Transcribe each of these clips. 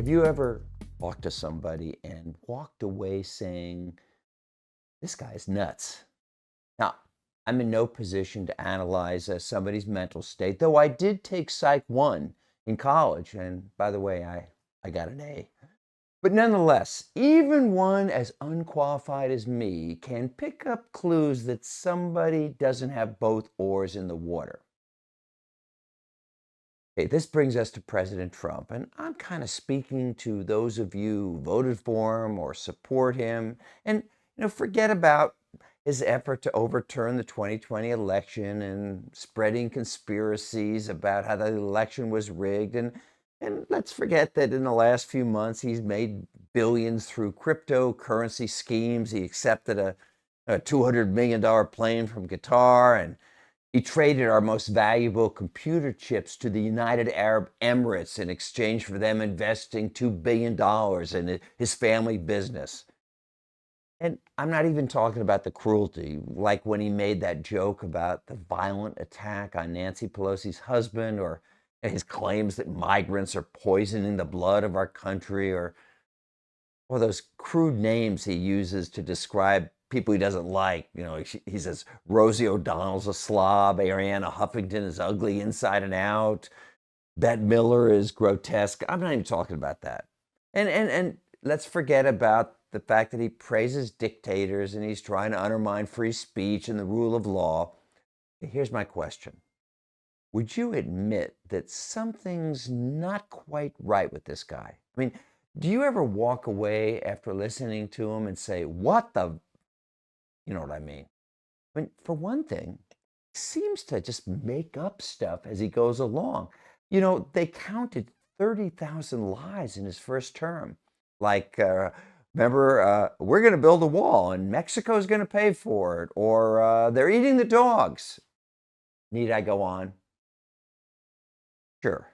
Have you ever talked to somebody and walked away saying, this guy's nuts? Now, I'm in no position to analyze somebody's mental state, though I did take Psych 1 in college. And by the way, I got an A. But nonetheless, even one as unqualified as me can pick up clues that somebody doesn't have both oars in the water. Okay, this brings us to President Trump, and I'm kind of speaking to those of you who voted for him or support him, and forget about his effort to overturn the 2020 election and spreading conspiracies about how the election was rigged, and let's forget that in the last few months he's made billions through cryptocurrency schemes. He accepted a $200 million plane from Qatar, and he traded our most valuable computer chips to the United Arab Emirates in exchange for them investing $2 billion in his family business. And I'm not even talking about the cruelty, like when he made that joke about the violent attack on Nancy Pelosi's husband, or his claims that migrants are poisoning the blood of our country, or those crude names he uses to describe people he doesn't like. He says Rosie O'Donnell's a slob, Arianna Huffington is ugly inside and out, Bette Miller is grotesque. I'm not even talking about that. And let's forget about the fact that he praises dictators and he's trying to undermine free speech and the rule of law. Here's my question. Would you admit that something's not quite right with this guy? I mean, do you ever walk away after listening to him and say, what the, you know what I mean? I mean, for one thing, he seems to just make up stuff as he goes along. They counted 30,000 lies in his first term. Like, remember, we're going to build a wall and Mexico's going to pay for it, or they're eating the dogs. Need I go on? Sure.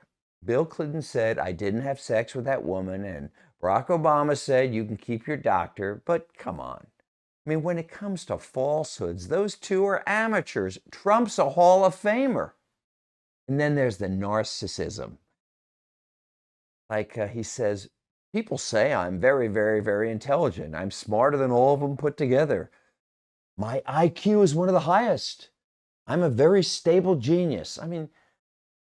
Bill Clinton said, I didn't have sex with that woman, and Barack Obama said, you can keep your doctor, but come on. I mean, when it comes to falsehoods, those two are amateurs. Trump's a Hall of Famer. And then there's the narcissism. Like he says, people say I'm very, very, very intelligent. I'm smarter than all of them put together. My IQ is one of the highest. I'm a very stable genius. I mean,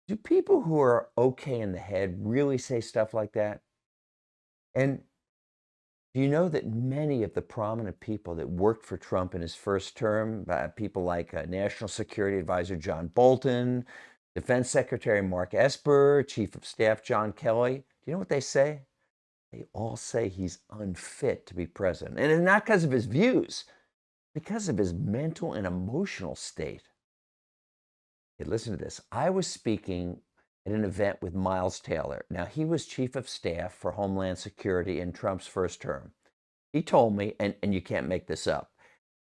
do people who are okay in the head really say stuff like that? And do you know that many of the prominent people that worked for Trump in his first term, people like National Security Advisor John Bolton, Defense Secretary Mark Esper, Chief of Staff John Kelly, do you know what they say? They all say he's unfit to be president. And it's not because of his views, because of his mental and emotional state. Hey, listen to this. I was speaking at an event with Miles Taylor. Now, he was chief of staff for Homeland Security in Trump's first term. He told me, and you can't make this up,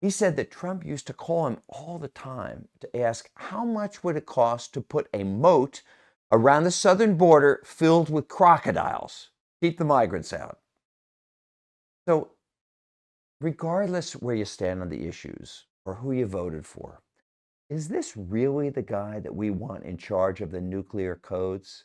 he said that Trump used to call him all the time to ask how much would it cost to put a moat around the southern border filled with crocodiles, keep the migrants out. So, regardless where you stand on the issues or who you voted for, is this really the guy that we want in charge of the nuclear codes?